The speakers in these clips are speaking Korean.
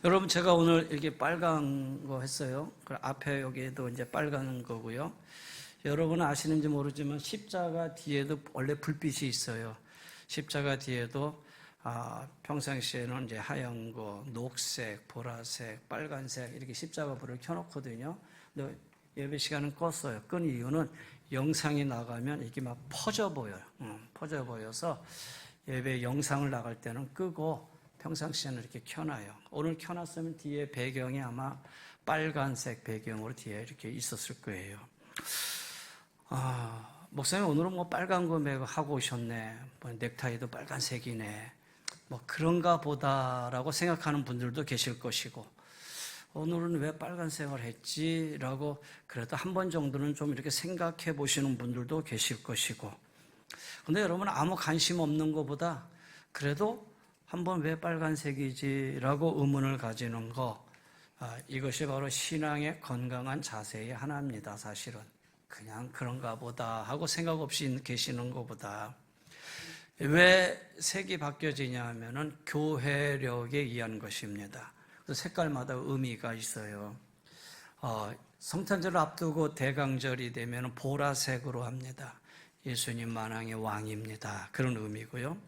여러분, 제가 오늘 이렇게 빨간 거 했어요. 앞에 여기에도 이제 빨간 거고요. 여러분은 아시는지 모르지만 십자가 뒤에도 원래 불빛이 있어요. 십자가 뒤에도 평상시에는 이제 하얀 거, 녹색, 보라색, 빨간색 이렇게 십자가 불을 켜놓거든요. 근데 예배 시간은 껐어요. 끈 이유는 영상이 나가면 이게 막 퍼져 보여요. 퍼져 보여서 예배 영상을 나갈 때는 끄고 평상시에는 이렇게 켜놔요. 오늘 켜놨으면 뒤에 배경이 아마 빨간색 배경으로 뒤에 이렇게 있었을 거예요. 목사님 오늘은 뭐 빨간 거 매고 하고 오셨네. 뭐 넥타이도 빨간색이네. 뭐 그런가 보다라고 생각하는 분들도 계실 것이고, 오늘은 왜 빨간색을 했지? 라고 그래도 한 번 정도는 좀 이렇게 생각해 보시는 분들도 계실 것이고, 근데 여러분 아무 관심 없는 것보다 그래도 한번 왜 빨간색이지? 라고 의문을 가지는 거, 이것이 바로 신앙의 건강한 자세의 하나입니다. 사실은 그냥 그런가 보다 하고 생각 없이 계시는 것보다. 왜 색이 바뀌어지냐 하면은 교회력에 의한 것입니다. 그래서 색깔마다 의미가 있어요. 성탄절을 앞두고 대강절이 되면 보라색으로 합니다. 예수님 만왕의 왕입니다. 그런 의미고요.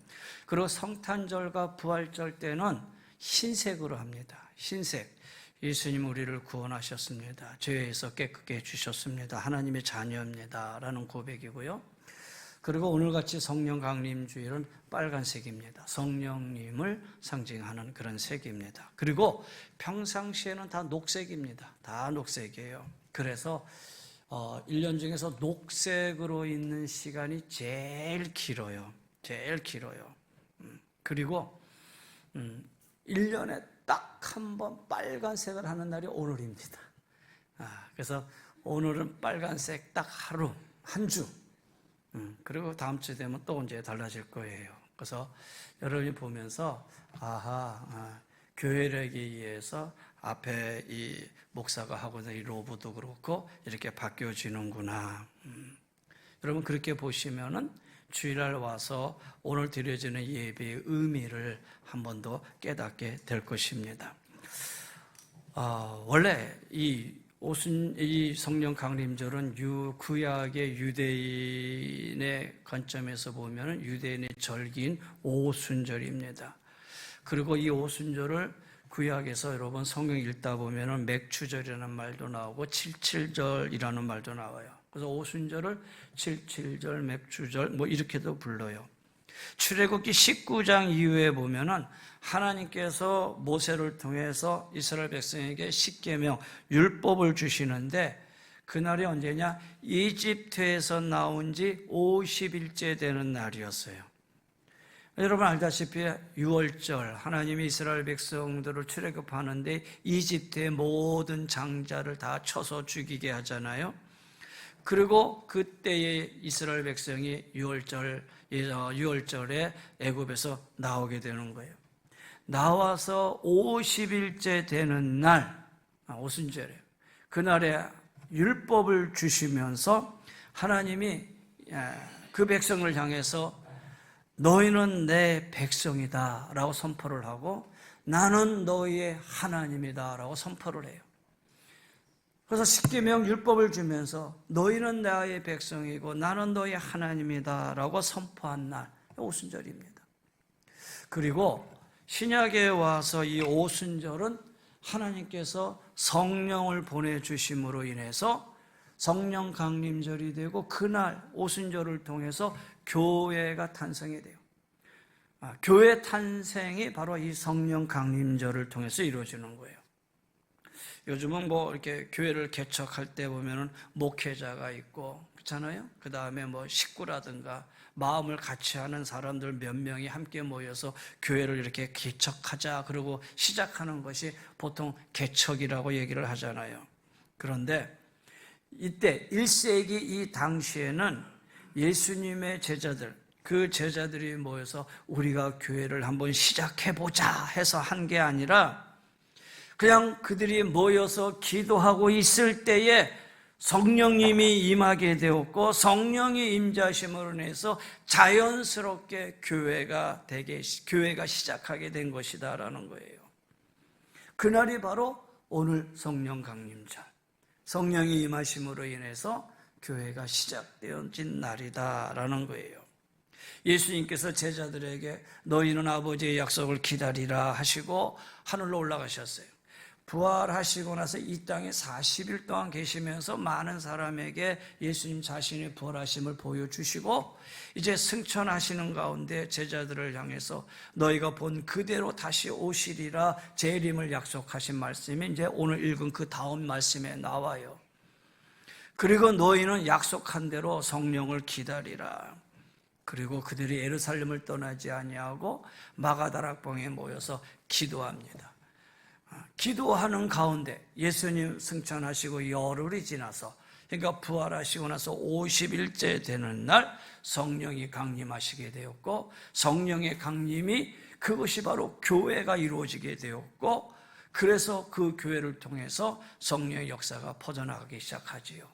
그리고 성탄절과 부활절 때는 흰색으로 합니다. 흰색. 예수님 우리를 구원하셨습니다. 죄에서 깨끗게 해주셨습니다. 하나님의 자녀입니다. 라는 고백이고요. 그리고 오늘같이 성령 강림 주일은 빨간색입니다. 성령님을 상징하는 그런 색입니다. 그리고 평상시에는 다 녹색입니다. 다 녹색이에요. 그래서 1년 중에서 녹색으로 있는 시간이 제일 길어요. 제일 길어요. 그리고 1년에 딱 한 번 빨간색을 하는 날이 오늘입니다. 그래서 오늘은 빨간색 딱 하루, 한 주. 그리고 다음 주 되면 또 이제 달라질 거예요. 그래서 여러분이 보면서 교회력에 의해서 앞에 이 목사가 하고 있는 이 로고도 그렇고 이렇게 바뀌어지는구나. 여러분 그렇게 보시면은 주일날 와서 오늘 드려지는 예배의 의미를 한 번 더 깨닫게 될 것입니다. 원래 이 성령 강림절은 구약의 유대인의 관점에서 보면 유대인의 절기인 오순절입니다. 그리고 이 오순절을 구약에서 여러분 성경 읽다 보면 맥추절이라는 말도 나오고 칠칠절이라는 말도 나와요. 그래서 오순절을 칠칠절, 맥추절 뭐 이렇게도 불러요. 출애굽기 19장 이후에 보면은 하나님께서 모세를 통해서 이스라엘 백성에게 십계명 율법을 주시는데 그날이 언제냐? 이집트에서 나온 지 50일째 되는 날이었어요. 여러분 알다시피 6월절 하나님이 이스라엘 백성들을 출애굽하는데 이집트의 모든 장자를 다 쳐서 죽이게 하잖아요. 그리고 그때의 이스라엘 백성이 6월절에 애굽에서 나오게 되는 거예요. 나와서 50일째 되는 날, 오순절에 그날에 율법을 주시면서 하나님이 그 백성을 향해서 너희는 내 백성이다 라고 선포를 하고 나는 너희의 하나님이다 라고 선포를 해요. 그래서 십계명 율법을 주면서 너희는 나의 백성이고 나는 너희의 하나님이다 라고 선포한 날 오순절입니다. 그리고 신약에 와서 이 오순절은 하나님께서 성령을 보내주심으로 인해서 성령 강림절이 되고 그날 오순절을 통해서 교회가 탄생이 돼요. 교회 탄생이 바로 이 성령 강림절을 통해서 이루어지는 거예요. 요즘은 뭐 이렇게 교회를 개척할 때 보면은 목회자가 있고 그렇잖아요. 그 다음에 뭐 식구라든가 마음을 같이 하는 사람들 몇 명이 함께 모여서 교회를 이렇게 개척하자 그러고 시작하는 것이 보통 개척이라고 얘기를 하잖아요. 그런데 이때 1세기 이 당시에는 예수님의 제자들, 그 제자들이 모여서 우리가 교회를 한번 시작해보자 해서 한 게 아니라 그냥 그들이 모여서 기도하고 있을 때에 성령님이 임하게 되었고 성령이 임재하심으로 인해서 자연스럽게 교회가 시작하게 된 것이다라는 거예요. 그날이 바로 오늘 성령 강림절, 성령이 임하심으로 인해서 교회가 시작되어진 날이다라는 거예요. 예수님께서 제자들에게 너희는 아버지의 약속을 기다리라 하시고 하늘로 올라가셨어요. 부활하시고 나서 이 땅에 40일 동안 계시면서 많은 사람에게 예수님 자신의 부활하심을 보여주시고 이제 승천하시는 가운데 제자들을 향해서 너희가 본 그대로 다시 오시리라 재림을 약속하신 말씀이 이제 오늘 읽은 그 다음 말씀에 나와요. 그리고 너희는 약속한 대로 성령을 기다리라. 그리고 그들이 예루살렘을 떠나지 아니하고 마가다락방에 모여서 기도합니다. 기도하는 가운데 예수님 승천하시고 열흘이 지나서, 그러니까 부활하시고 나서 50일째 되는 날 성령이 강림하시게 되었고, 성령의 강림이 그것이 바로 교회가 이루어지게 되었고, 그래서 그 교회를 통해서 성령의 역사가 퍼져나가기 시작하지요.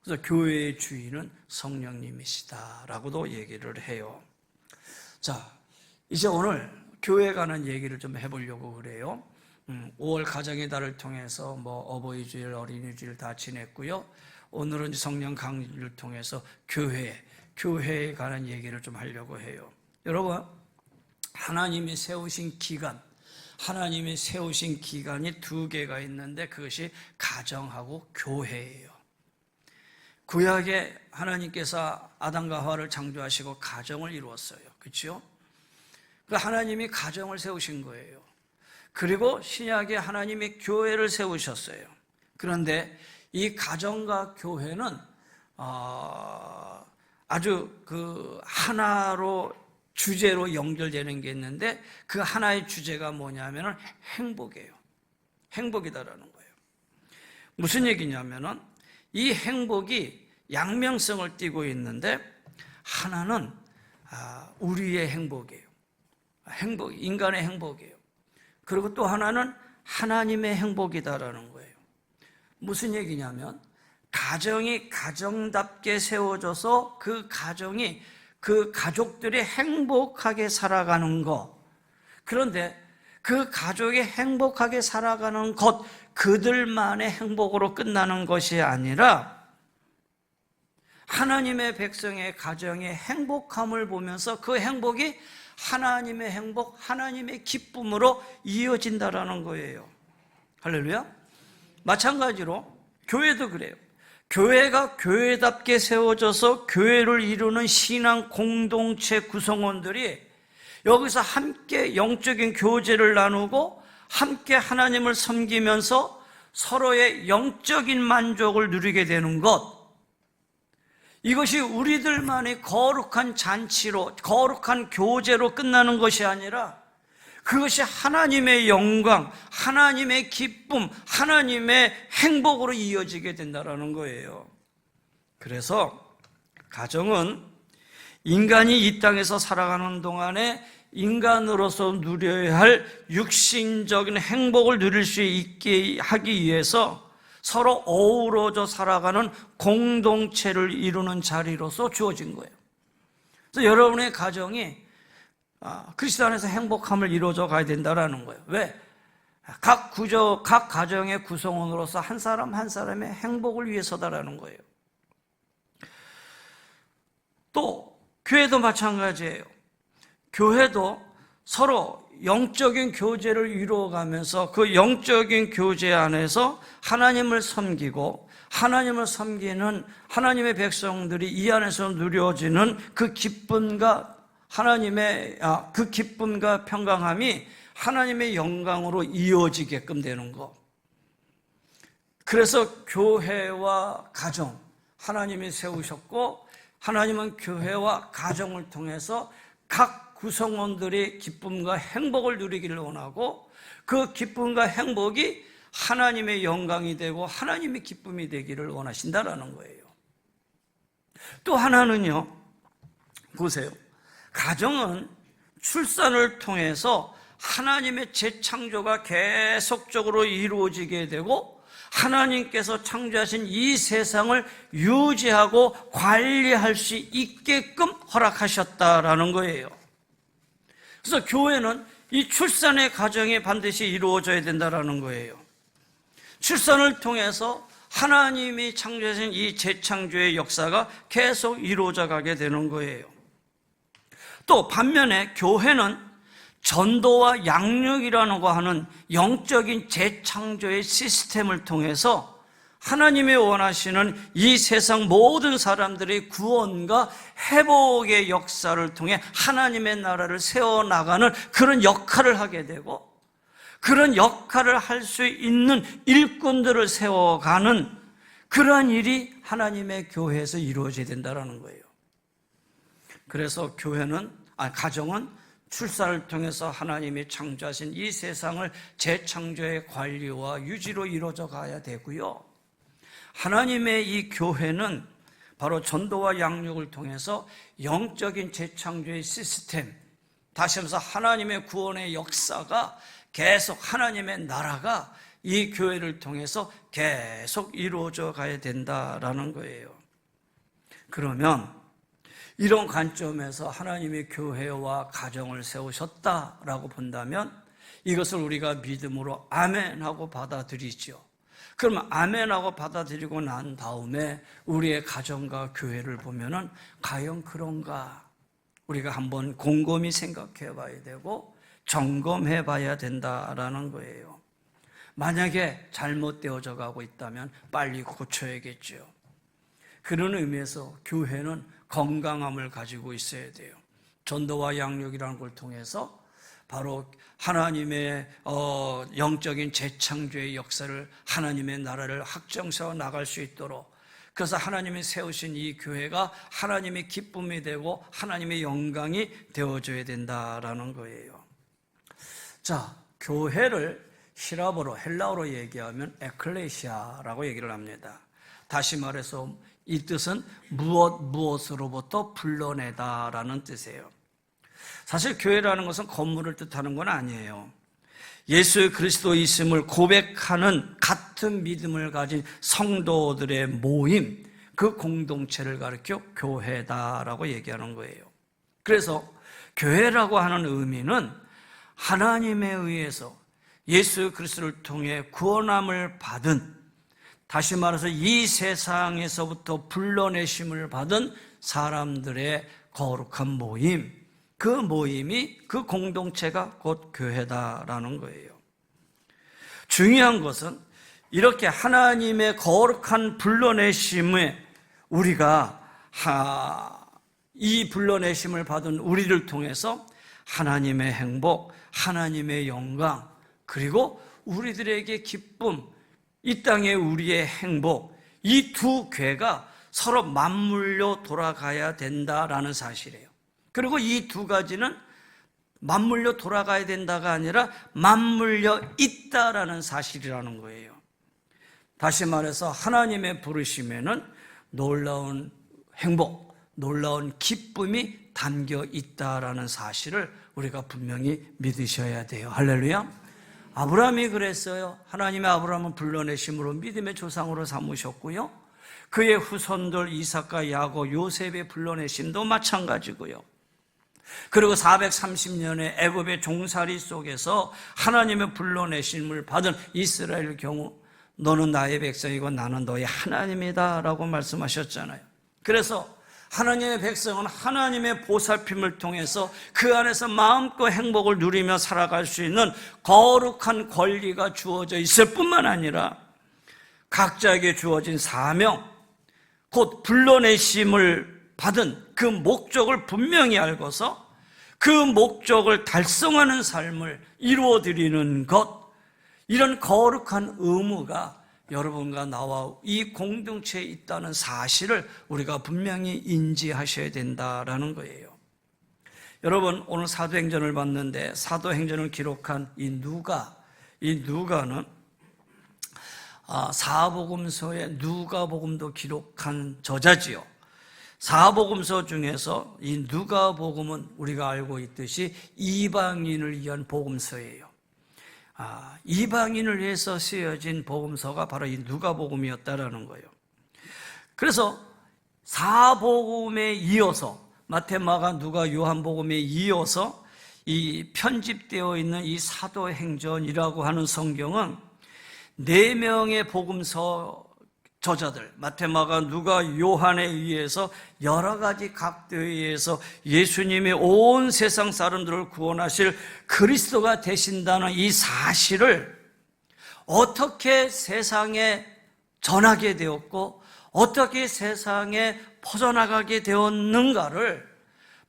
그래서 교회의 주인은 성령님이시다라고도 얘기를 해요. 자, 이제 오늘 교회에 관한 얘기를 좀 해보려고 그래요. 5월 가정의 달을 통해서 어버이주일, 어린이주일 다 지냈고요. 오늘은 성령 강림을 통해서 교회에 관한 얘기를 좀 하려고 해요. 여러분, 하나님이 세우신 기간, 하나님이 세우신 기간이 두 개가 있는데 그것이 가정하고 교회예요. 구약에 하나님께서 아담과 하와를 창조하시고 가정을 이루었어요. 그렇죠? 하나님이 가정을 세우신 거예요. 그리고 신약에 하나님이 교회를 세우셨어요. 그런데 이 가정과 교회는 아주 그 하나로 주제로 연결되는 게 있는데 그 하나의 주제가 뭐냐면은 행복이에요. 행복이다라는 거예요. 무슨 얘기냐면은 이 행복이 양면성을 띠고 있는데 하나는 우리의 행복이에요. 인간의 행복이에요. 그리고 또 하나는 하나님의 행복이다라는 거예요. 무슨 얘기냐면 가정이 가정답게 세워져서 그 가정이 그 가족들이 행복하게 살아가는 것, 그런데 그 가족이 행복하게 살아가는 것 그들만의 행복으로 끝나는 것이 아니라 하나님의 백성의 가정의 행복함을 보면서 그 행복이 하나님의 행복, 하나님의 기쁨으로 이어진다라는 거예요. 할렐루야. 마찬가지로 교회도 그래요. 교회가 교회답게 세워져서 교회를 이루는 신앙 공동체 구성원들이 여기서 함께 영적인 교제를 나누고 함께 하나님을 섬기면서 서로의 영적인 만족을 누리게 되는 것, 이것이 우리들만의 거룩한 잔치로, 거룩한 교제로 끝나는 것이 아니라 그것이 하나님의 영광, 하나님의 기쁨, 하나님의 행복으로 이어지게 된다는 거예요. 그래서 가정은 인간이 이 땅에서 살아가는 동안에 인간으로서 누려야 할 육신적인 행복을 누릴 수 있게 하기 위해서 서로 어우러져 살아가는 공동체를 이루는 자리로서 주어진 거예요. 그래서 여러분의 가정이 그리스도 안에서 행복함을 이루어져 가야 된다는 거예요. 왜? 각 가정의 구성원으로서 한 사람 한 사람의 행복을 위해서다라는 거예요. 또 교회도 마찬가지예요. 교회도 서로 영적인 교제를 이루어가면서 그 영적인 교제 안에서 하나님을 섬기고 하나님을 섬기는 하나님의 백성들이 이 안에서 누려지는 그 기쁨과 그 기쁨과 평강함이 하나님의 영광으로 이어지게끔 되는 것. 그래서 교회와 가정, 하나님이 세우셨고 하나님은 교회와 가정을 통해서 각 구성원들이 기쁨과 행복을 누리기를 원하고 그 기쁨과 행복이 하나님의 영광이 되고 하나님의 기쁨이 되기를 원하신다라는 거예요. 또 하나는요, 보세요. 가정은 출산을 통해서 하나님의 재창조가 계속적으로 이루어지게 되고 하나님께서 창조하신 이 세상을 유지하고 관리할 수 있게끔 허락하셨다라는 거예요. 그래서 교회는 이 출산의 과정이 반드시 이루어져야 된다는 거예요. 출산을 통해서 하나님이 창조하신 이 재창조의 역사가 계속 이루어져 가게 되는 거예요. 또 반면에 교회는 전도와 양육이라는 거 하는 영적인 재창조의 시스템을 통해서 하나님이 원하시는 이 세상 모든 사람들의 구원과 회복의 역사를 통해 하나님의 나라를 세워나가는 그런 역할을 하게 되고, 그런 역할을 할 수 있는 일꾼들을 세워가는 그러한 일이 하나님의 교회에서 이루어져야 된다는 거예요. 그래서 가정은 출산을 통해서 하나님이 창조하신 이 세상을 재창조의 관리와 유지로 이루어져 가야 되고요. 하나님의 이 교회는 바로 전도와 양육을 통해서 영적인 재창조의 시스템, 다시 말해서 하나님의 구원의 역사가 계속, 하나님의 나라가 이 교회를 통해서 계속 이루어져 가야 된다라는 거예요. 그러면 이런 관점에서 하나님의 교회와 가정을 세우셨다라고 본다면 이것을 우리가 믿음으로 아멘하고 받아들이죠. 그러면 아멘하고 받아들이고 난 다음에 우리의 가정과 교회를 보면은 과연 그런가? 우리가 한번 곰곰이 생각해 봐야 되고 점검해 봐야 된다라는 거예요. 만약에 잘못되어져 가고 있다면 빨리 고쳐야겠죠. 그런 의미에서 교회는 건강함을 가지고 있어야 돼요. 전도와 양육이라는 걸 통해서 바로 하나님의 영적인 재창조의 역사를, 하나님의 나라를 확정세워 나갈 수 있도록, 그래서 하나님이 세우신 이 교회가 하나님의 기쁨이 되고 하나님의 영광이 되어줘야 된다라는 거예요. 자, 교회를 히라보로, 헬라어로 얘기하면 에클레시아라고 얘기를 합니다. 다시 말해서 이 뜻은 무엇으로부터 불러내다라는 뜻이에요. 사실 교회라는 것은 건물을 뜻하는 건 아니에요. 예수 그리스도이심을 고백하는 같은 믿음을 가진 성도들의 모임, 그 공동체를 가리켜 교회다라고 얘기하는 거예요. 그래서 교회라고 하는 의미는 하나님에 의해서 예수 그리스도를 통해 구원함을 받은, 다시 말해서 이 세상에서부터 불러내심을 받은 사람들의 거룩한 모임, 그 모임이, 그 공동체가 곧 교회다라는 거예요. 중요한 것은 이렇게 하나님의 거룩한 불러내심에 우리가 이 불러내심을 받은 우리를 통해서 하나님의 행복, 하나님의 영광, 그리고 우리들에게 기쁨, 이 땅에 우리의 행복, 이 두 궤가 서로 맞물려 돌아가야 된다라는 사실이에요. 그리고 이 두 가지는 맞물려 돌아가야 된다가 아니라 맞물려 있다라는 사실이라는 거예요. 다시 말해서 하나님의 부르심에는 놀라운 행복, 놀라운 기쁨이 담겨 있다라는 사실을 우리가 분명히 믿으셔야 돼요. 할렐루야. 아브라함이 그랬어요. 하나님의 아브라함은 불러내심으로 믿음의 조상으로 삼으셨고요. 그의 후손들 이삭과 야곱, 요셉의 불러내심도 마찬가지고요. 그리고 430년의 애굽의 종살이 속에서 하나님의 불러내심을 받은 이스라엘 경우 너는 나의 백성이고 나는 너의 하나님이다 라고 말씀하셨잖아요. 그래서 하나님의 백성은 하나님의 보살핌을 통해서 그 안에서 마음껏 행복을 누리며 살아갈 수 있는 거룩한 권리가 주어져 있을 뿐만 아니라 각자에게 주어진 사명, 곧 불러내심을 받은 그 목적을 분명히 알고서 그 목적을 달성하는 삶을 이루어드리는 것, 이런 거룩한 의무가 여러분과 나와 이 공동체에 있다는 사실을 우리가 분명히 인지하셔야 된다라는 거예요. 여러분, 오늘 사도행전을 봤는데 사도행전을 기록한 이 누가는 사복음서의 누가복음도 기록한 저자지요. 사복음서 중에서 이 누가복음은 우리가 알고 있듯이 이방인을 위한 복음서예요. 이방인을 위해서 쓰여진 복음서가 바로 이 누가복음이었다라는 거예요. 그래서 사복음에 이어서 마태, 마가, 누가, 요한복음에 이어서 이 편집되어 있는 이 사도행전이라고 하는 성경은 4명의 복음서 저자들, 마태, 마가, 누가, 요한에 의해서 여러 가지 각도에 의해서 예수님이 온 세상 사람들을 구원하실 그리스도가 되신다는 이 사실을 어떻게 세상에 전하게 되었고 어떻게 세상에 퍼져나가게 되었는가를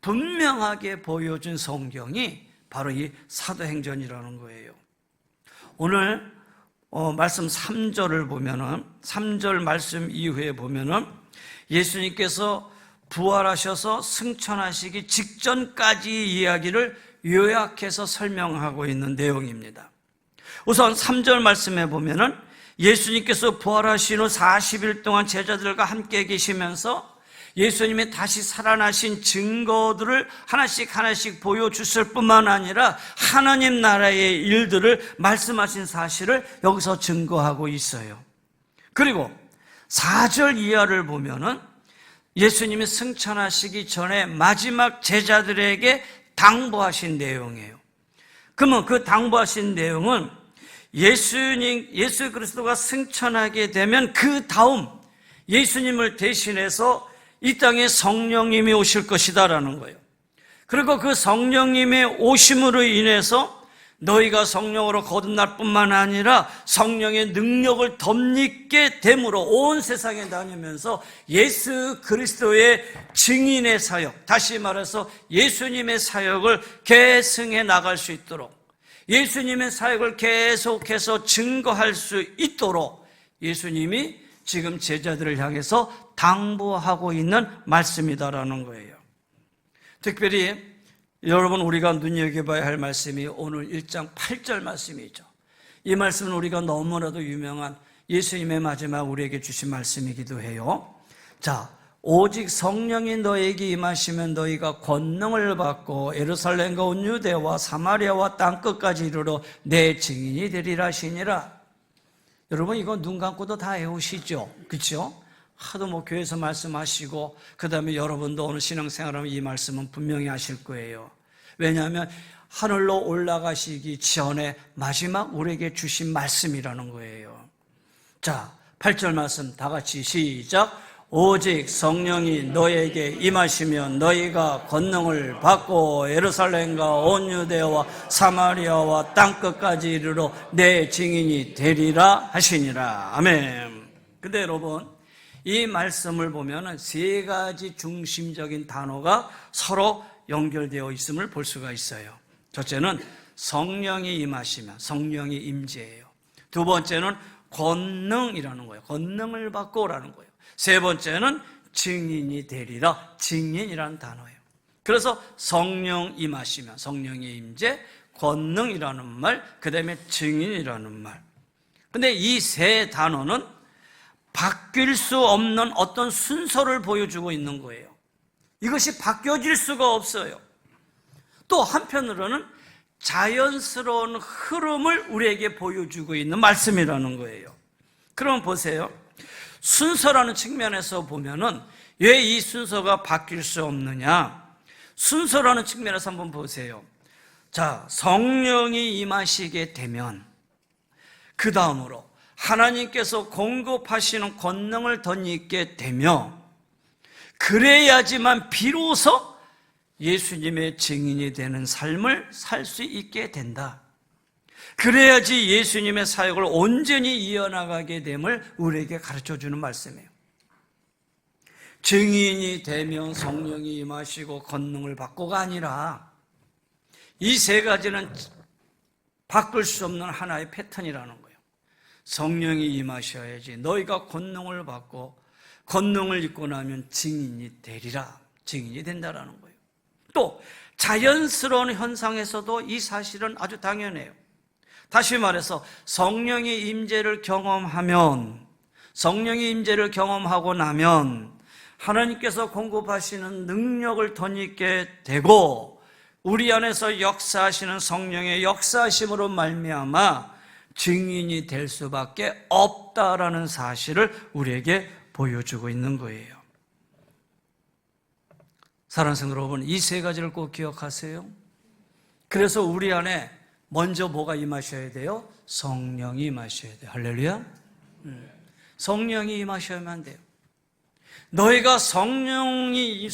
분명하게 보여준 성경이 바로 이 사도행전이라는 거예요. 오늘 말씀 3절을 보면은 3절 말씀 이후에 보면은 예수님께서 부활하셔서 승천하시기 직전까지 이야기를 요약해서 설명하고 있는 내용입니다. 우선 3절 말씀에 보면은 예수님께서 부활하신 후 40일 동안 제자들과 함께 계시면서 예수님의 다시 살아나신 증거들을 하나씩 보여주실 뿐만 아니라 하나님 나라의 일들을 말씀하신 사실을 여기서 증거하고 있어요. 그리고 4절 이하를 보면은 예수님이 승천하시기 전에 마지막 제자들에게 당부하신 내용이에요. 그러면 그 당부하신 내용은 예수 그리스도가 승천하게 되면 그 다음 예수님을 대신해서 이 땅에 성령님이 오실 것이다라는 거예요. 그리고 그 성령님의 오심으로 인해서 너희가 성령으로 거듭날 뿐만 아니라 성령의 능력을 덧입게 됨으로 온 세상에 다니면서 예수 그리스도의 증인의 사역, 다시 말해서 예수님의 사역을 계승해 나갈 수 있도록, 예수님의 사역을 계속해서 증거할 수 있도록 예수님이 지금 제자들을 향해서 당부하고 있는 말씀이다라는 거예요. 특별히 여러분 우리가 눈여겨봐야 할 말씀이 오늘 1장 8절 말씀이죠. 이 말씀은 우리가 너무나도 유명한 예수님의 마지막 우리에게 주신 말씀이기도 해요. 자, 오직 성령이 너에게 임하시면 너희가 권능을 받고 예루살렘과 온 유대와 사마리아와 땅끝까지 이르러 내 증인이 되리라 하시니라. 여러분 이거 눈 감고도 다 외우시죠? 그렇죠? 하도 교회에서 말씀하시고 그 다음에 여러분도 오늘 신앙생활하면 이 말씀은 분명히 하실 거예요. 왜냐하면 하늘로 올라가시기 전에 마지막 우리에게 주신 말씀이라는 거예요. 자, 8절 말씀 다 같이 시작. 오직 성령이 너에게 임하시면 너희가 권능을 받고 예루살렘과 온 유대와 사마리아와 땅끝까지 이르러 내 증인이 되리라 하시니라. 아멘. 근데 여러분 이 말씀을 보면 3가지 중심적인 단어가 서로 연결되어 있음을 볼 수가 있어요. 첫째는 성령이 임하시면, 성령이 임재예요. 두 번째는 권능이라는 거예요. 권능을 받고라는 거예요. 세 번째는 증인이 되리라, 증인이라는 단어예요. 그래서 성령 임하시면, 성령의 임재, 권능이라는 말, 그 다음에 증인이라는 말. 근데 이 3 단어는 바뀔 수 없는 어떤 순서를 보여주고 있는 거예요. 이것이 바뀌어질 수가 없어요. 또 한편으로는 자연스러운 흐름을 우리에게 보여주고 있는 말씀이라는 거예요. 그럼 보세요. 순서라는 측면에서 보면은 왜 이 순서가 바뀔 수 없느냐? 순서라는 측면에서 한번 보세요. 자, 성령이 임하시게 되면 그 다음으로 하나님께서 공급하시는 권능을 덧입게 되며 그래야지만 비로소 예수님의 증인이 되는 삶을 살 수 있게 된다. 그래야지 예수님의 사역을 온전히 이어나가게 됨을 우리에게 가르쳐주는 말씀이에요. 증인이 되면 성령이 임하시고 권능을 받고가 아니라 이 3가지는 바꿀 수 없는 하나의 패턴이라는 거예요. 성령이 임하셔야지 너희가 권능을 받고 권능을 입고 나면 증인이 되리라, 증인이 된다라는 거예요. 또 자연스러운 현상에서도 이 사실은 아주 당연해요. 다시 말해서 성령의 임재를 경험하면, 성령의 임재를 경험하고 나면 하나님께서 공급하시는 능력을 덧입게 되고 우리 안에서 역사하시는 성령의 역사하심으로 말미암아 증인이 될 수밖에 없다라는 사실을 우리에게 보여주고 있는 거예요. 사랑하는 여러분, 이 3가지를 꼭 기억하세요. 그래서 우리 안에 먼저 뭐가 임하셔야 돼요? 성령이 임하셔야 돼요. 할렐루야. 성령이 임하셔야만 돼요. 너희가 성령이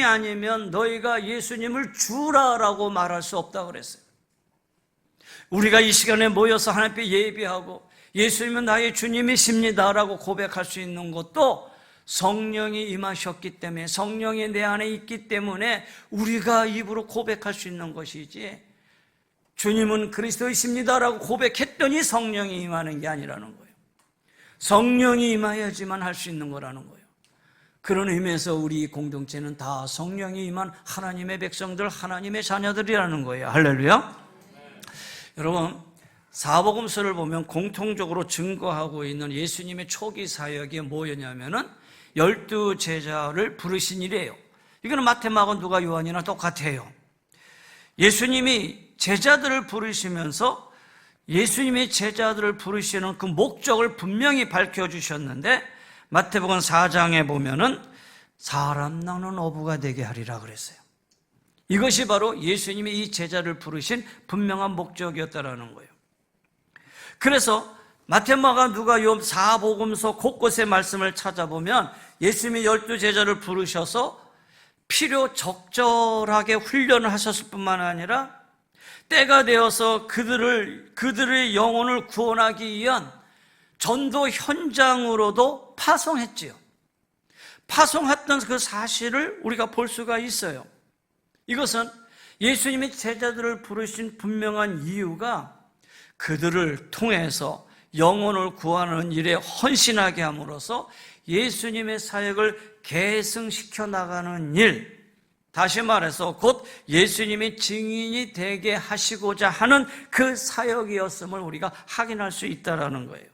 아니면 너희가 예수님을 주라라고 말할 수 없다고 그랬어요. 우리가 이 시간에 모여서 하나님께 예배하고 예수님은 나의 주님이십니다라고 고백할 수 있는 것도 성령이 임하셨기 때문에, 성령이 내 안에 있기 때문에 우리가 입으로 고백할 수 있는 것이지, 주님은 그리스도이십니다라고 고백했더니 성령이 임하는 게 아니라는 거예요. 성령이 임하여야지만 할 수 있는 거라는 거예요. 그런 의미에서 우리 공동체는 다 성령이 임한 하나님의 백성들, 하나님의 자녀들이라는 거예요. 할렐루야. 여러분, 사복음서를 보면 공통적으로 증거하고 있는 예수님의 초기 사역이 뭐였냐면은 12제자를 부르신 일이에요. 이거는 마태, 마가, 누가, 요한이나 똑같아요. 예수님이 제자들을 부르시면서 예수님의 제자들을 부르시는 그 목적을 분명히 밝혀주셨는데, 마태복음 4장에 보면은 사람 낳는 어부가 되게 하리라 그랬어요. 이것이 바로 예수님이 이 제자를 부르신 분명한 목적이었다라는 거예요. 그래서 마태, 마가, 누가, 요한, 사복음서 곳곳의 말씀을 찾아보면 예수님이 12제자를 부르셔서 필요 적절하게 훈련을 하셨을 뿐만 아니라 때가 되어서 그들의 영혼을 구원하기 위한 전도 현장으로도 파송했지요. 파송했던 그 사실을 우리가 볼 수가 있어요. 이것은 예수님이 제자들을 부르신 분명한 이유가 그들을 통해서 영혼을 구하는 일에 헌신하게 함으로써 예수님의 사역을 계승시켜 나가는 일, 다시 말해서 곧 예수님의 증인이 되게 하시고자 하는 그 사역이었음을 우리가 확인할 수 있다는 거예요.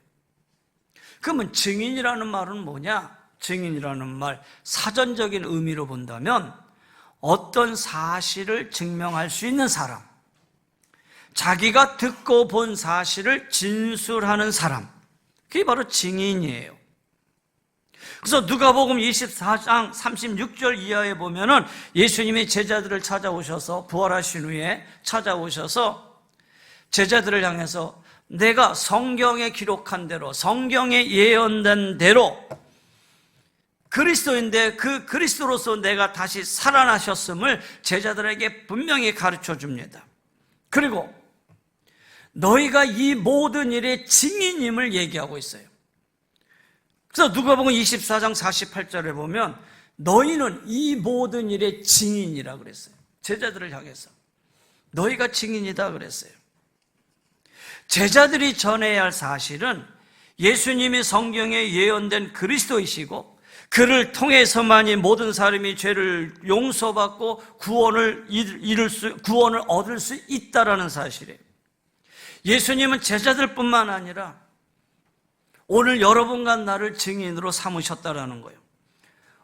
그러면 증인이라는 말은 뭐냐? 증인이라는 말, 사전적인 의미로 본다면 어떤 사실을 증명할 수 있는 사람, 자기가 듣고 본 사실을 진술하는 사람, 그게 바로 증인이에요. 그래서 누가복음 24장 36절 이하에 보면은 예수님이 제자들을 찾아오셔서, 부활하신 후에 찾아오셔서 제자들을 향해서 내가 성경에 기록한 대로, 성경에 예언된 대로 그리스도인데 그 그리스도로서 내가 다시 살아나셨음을 제자들에게 분명히 가르쳐 줍니다. 그리고 너희가 이 모든 일의 증인임을 얘기하고 있어요. 그래서 누가복음 24장 48절에 보면 너희는 이 모든 일의 증인이라 그랬어요. 제자들을 향해서 너희가 증인이다 그랬어요. 제자들이 전해야 할 사실은 예수님이 성경에 예언된 그리스도이시고 그를 통해서만이 모든 사람이 죄를 용서받고 구원을 얻을 수 있다라는 사실이에요. 예수님은 제자들뿐만 아니라 오늘 여러분과 나를 증인으로 삼으셨다라는 거예요.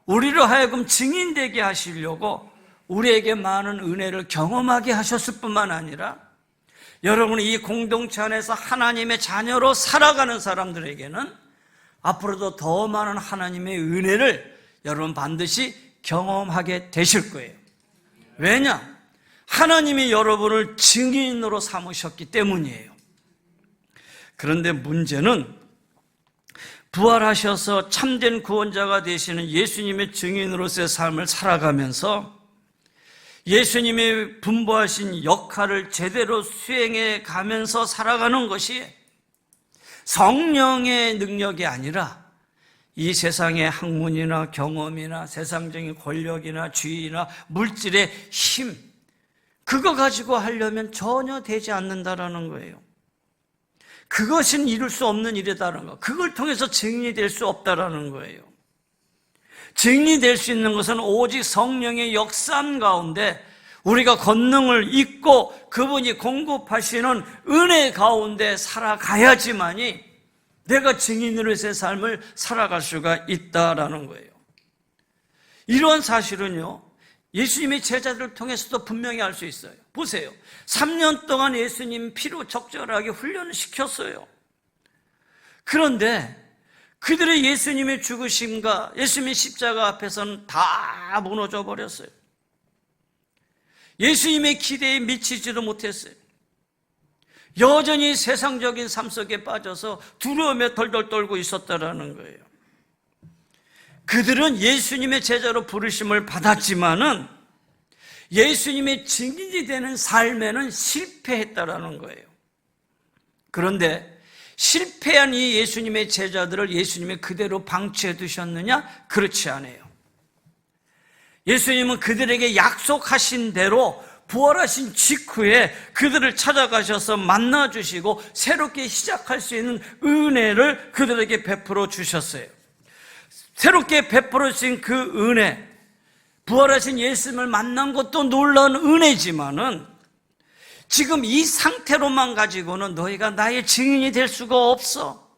우리로 하여금 증인되게 하시려고 우리에게 많은 은혜를 경험하게 하셨을 뿐만 아니라 여러분이 이 공동체 안에서 하나님의 자녀로 살아가는 사람들에게는 앞으로도 더 많은 하나님의 은혜를 여러분 반드시 경험하게 되실 거예요. 왜냐? 하나님이 여러분을 증인으로 삼으셨기 때문이에요. 그런데 문제는 부활하셔서 참된 구원자가 되시는 예수님의 증인으로서의 삶을 살아가면서 예수님이 분부하신 역할을 제대로 수행해 가면서 살아가는 것이 성령의 능력이 아니라 이 세상의 학문이나 경험이나 세상적인 권력이나 지위나 물질의 힘, 그거 가지고 하려면 전혀 되지 않는다라는 거예요. 그것은 이룰 수 없는 일이다라는 거, 그걸 통해서 증인이 될 수 없다라는 거예요. 증인이 될 수 있는 것은 오직 성령의 역사함 가운데 우리가 권능을 잊고 그분이 공급하시는 은혜 가운데 살아가야지만이 내가 증인으로서의 삶을 살아갈 수가 있다라는 거예요. 이러한 사실은요, 예수님의 제자들을 통해서도 분명히 알 수 있어요. 보세요. 3년 동안 예수님 피로 적절하게 훈련을 시켰어요. 그런데 그들의 예수님의 죽으심과 예수님의 십자가 앞에서는 다 무너져 버렸어요. 예수님의 기대에 미치지도 못했어요. 여전히 세상적인 삶 속에 빠져서 두려움에 덜덜 떨고 있었다라는 거예요. 그들은 예수님의 제자로 부르심을 받았지만은 예수님의 증인이 되는 삶에는 실패했다라는 거예요. 그런데 실패한 이 예수님의 제자들을 예수님이 그대로 방치해 두셨느냐? 그렇지 않아요. 예수님은 그들에게 약속하신 대로 부활하신 직후에 그들을 찾아가셔서 만나주시고 새롭게 시작할 수 있는 은혜를 그들에게 베풀어 주셨어요. 새롭게 베풀어 주신 그 은혜, 부활하신 예수님을 만난 것도 놀라운 은혜지만은 지금 이 상태로만 가지고는 너희가 나의 증인이 될 수가 없어.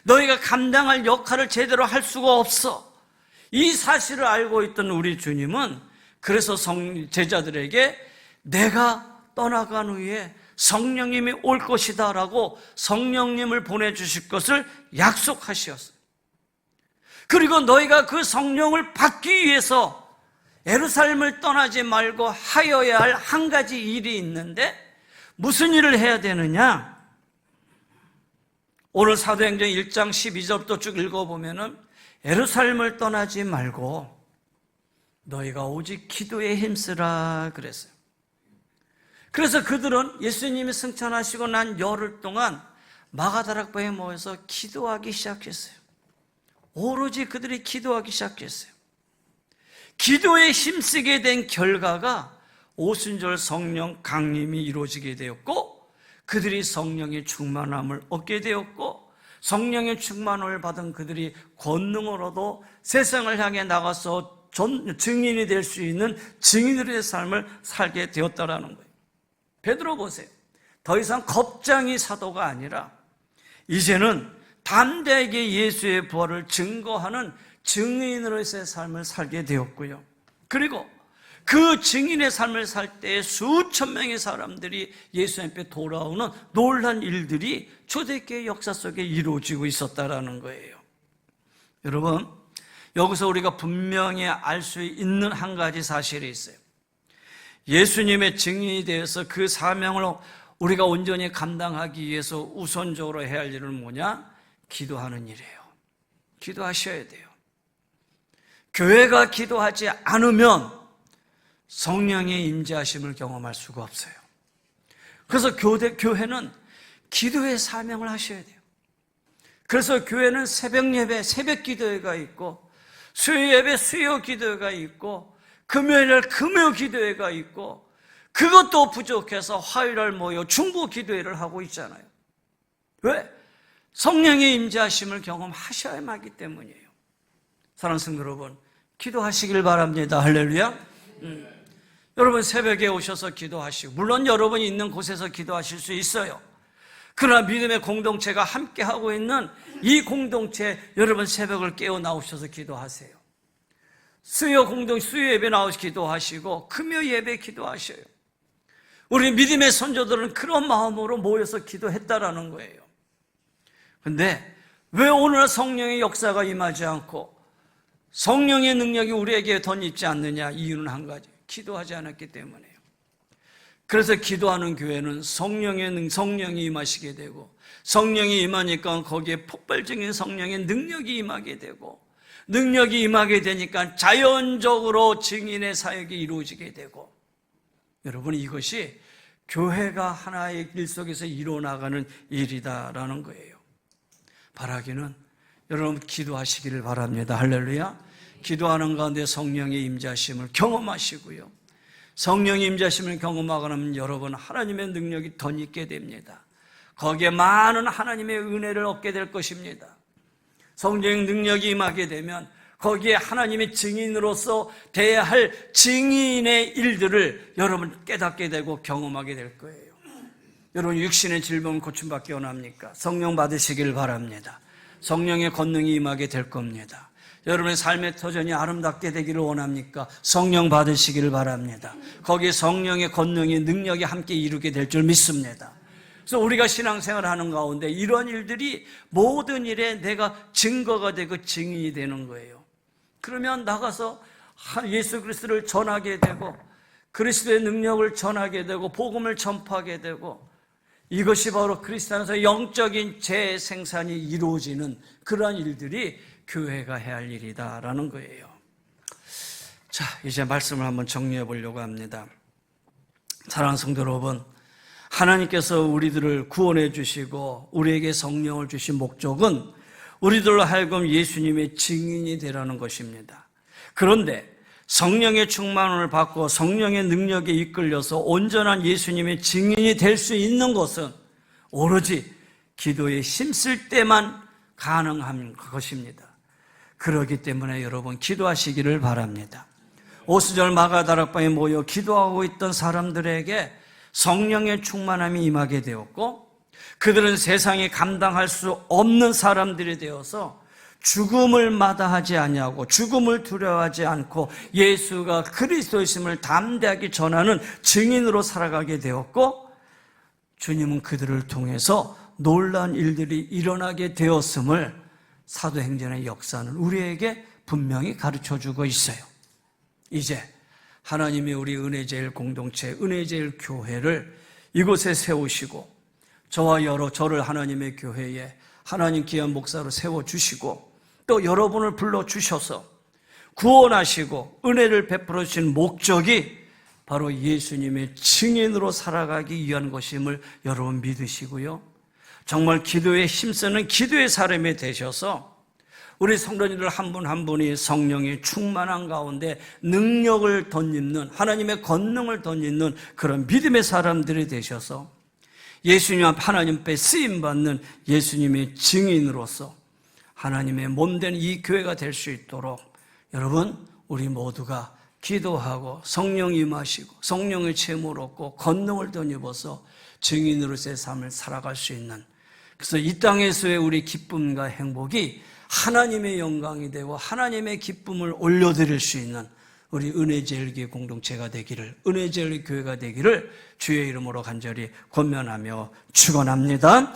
너희가 감당할 역할을 제대로 할 수가 없어. 이 사실을 알고 있던 우리 주님은 그래서 제자들에게 내가 떠나간 후에 성령님이 올 것이다 라고 성령님을 보내주실 것을 약속하셨어요. 그리고 너희가 그 성령을 받기 위해서 예루살렘을 떠나지 말고 하여야 할 한 가지 일이 있는데 무슨 일을 해야 되느냐? 오늘 사도행전 1장 12절부터 쭉 읽어보면은 예루살렘을 떠나지 말고 너희가 오직 기도에 힘쓰라 그랬어요. 그래서 그들은 예수님이 승천하시고 난 열흘 동안 마가다락방에 모여서 기도하기 시작했어요. 오로지 그들이 기도하기 시작했어요. 기도에 힘쓰게 된 결과가 오순절 성령 강림이 이루어지게 되었고 그들이 성령의 충만함을 얻게 되었고 성령의 충만함을 받은 그들이 권능으로도 세상을 향해 나가서 증인이 될 수 있는 증인들의 삶을 살게 되었다라는 거예요. 베드로 보세요. 더 이상 겁쟁이 사도가 아니라 이제는 담대하게 예수의 부활을 증거하는 증인으로서의 삶을 살게 되었고요. 그리고 그 증인의 삶을 살 때 수천 명의 사람들이 예수님 앞에 돌아오는 놀란 일들이 초대교회 역사 속에 이루어지고 있었다라는 거예요. 여러분, 여기서 우리가 분명히 알 수 있는 한 가지 사실이 있어요. 예수님의 증인이 되어서 그 사명을 우리가 온전히 감당하기 위해서 우선적으로 해야 할 일은 뭐냐? 기도하는 일이에요. 기도하셔야 돼요. 교회가 기도하지 않으면 성령의 임재하심을 경험할 수가 없어요. 그래서 교회는 기도의 사명을 하셔야 돼요. 그래서 교회는 새벽 예배, 새벽 기도회가 있고 수요 예배, 수요 기도회가 있고 금요일날 금요 기도회가 있고 그것도 부족해서 화요일날 모여 중보 기도회를 하고 있잖아요. 왜? 성령의 임재하심을 경험하셔야만 하기 때문이에요. 사랑하는 성도 여러분, 기도하시길 바랍니다. 할렐루야. 여러분 새벽에 오셔서 기도하시고 물론 여러분이 있는 곳에서 기도하실 수 있어요. 그러나 믿음의 공동체가 함께하고 있는 이 공동체 여러분 새벽을 깨어 나오셔서 기도하세요. 수요 예배 나오셔서 기도하시고 금요 예배 기도하셔요. 우리 믿음의 선조들은 그런 마음으로 모여서 기도했다라는 거예요. 근데 왜 오늘 성령의 역사가 임하지 않고 성령의 능력이 우리에게 덧입지 않느냐? 이유는 한 가지, 기도하지 않았기 때문이에요. 그래서 기도하는 교회는 성령이 임하시게 되고 성령이 임하니까 거기에 폭발적인 성령의 능력이 임하게 되고 능력이 임하게 되니까 자연적으로 증인의 사역이 이루어지게 되고 여러분 이것이 교회가 하나의 길 속에서 이루어나가는 일이다라는 거예요. 바라기는 여러분 기도하시기를 바랍니다. 할렐루야. 기도하는 가운데 성령의 임재하심을 경험하시고요. 성령의 임재하심을 경험하고 나면 여러분 하나님의 능력이 덧입게 됩니다. 거기에 많은 하나님의 은혜를 얻게 될 것입니다. 성령의 능력이 임하게 되면 거기에 하나님의 증인으로서 돼야 할 증인의 일들을 여러분 깨닫게 되고 경험하게 될 거예요. 여러분 육신의 질병은 고침받기 원합니까? 성령 받으시길 바랍니다. 성령의 권능이 임하게 될 겁니다. 여러분의 삶의 터전이 아름답게 되기를 원합니까? 성령 받으시기를 바랍니다. 거기에 성령의 권능이 능력이 함께 이루게 될 줄 믿습니다. 그래서 우리가 신앙생활을 하는 가운데 이런 일들이 모든 일에 내가 증거가 되고 증인이 되는 거예요. 그러면 나가서 예수 그리스도를 전하게 되고 그리스도의 능력을 전하게 되고 복음을 전파하게 되고, 이것이 바로 그리스도 안에서 영적인 재생산이 이루어지는 그러한 일들이 교회가 해야 할 일이다라는 거예요. 자, 이제 말씀을 한번 정리해 보려고 합니다. 사랑하는 성도 여러분, 하나님께서 우리들을 구원해 주시고 우리에게 성령을 주신 목적은 우리들로 하여금 예수님의 증인이 되라는 것입니다. 그런데 성령의 충만을 받고 성령의 능력에 이끌려서 온전한 예수님의 증인이 될 수 있는 것은 오로지 기도에 힘쓸 때만 가능한 것입니다. 그렇기 때문에 여러분, 기도하시기를 바랍니다. 오수절 마가다락방에 모여 기도하고 있던 사람들에게 성령의 충만함이 임하게 되었고, 그들은 세상에 감당할 수 없는 사람들이 되어서 죽음을 마다하지 아니하고 죽음을 두려워하지 않고 예수가 그리스도이심을 담대하게 전하는 증인으로 살아가게 되었고, 주님은 그들을 통해서 놀라운 일들이 일어나게 되었음을 사도행전의 역사는 우리에게 분명히 가르쳐주고 있어요. 이제 하나님이 우리 은혜제일 공동체, 은혜제일 교회를 이곳에 세우시고 저와 저를 하나님의 교회에 하나님 귀한 목사로 세워주시고 또 여러분을 불러주셔서 구원하시고 은혜를 베풀어 주신 목적이 바로 예수님의 증인으로 살아가기 위한 것임을 여러분 믿으시고요. 정말 기도에 힘쓰는 기도의 사람이 되셔서 우리 성도님들 한 분 한 분이 성령의 충만한 가운데 능력을 덧입는, 하나님의 권능을 덧입는 그런 믿음의 사람들이 되셔서 예수님 앞 하나님 앞에 쓰임받는 예수님의 증인으로서 하나님의 몸된 이 교회가 될 수 있도록 여러분, 우리 모두가 기도하고 성령 임하시고 성령의 체험을 얻고 권능을 덧입어서 증인으로서의 삶을 살아갈 수 있는, 그래서 이 땅에서의 우리 기쁨과 행복이 하나님의 영광이 되고 하나님의 기쁨을 올려드릴 수 있는 우리 은혜제일교회 공동체가 되기를, 은혜제일교회가 되기를 주의 이름으로 간절히 권면하며 축원합니다.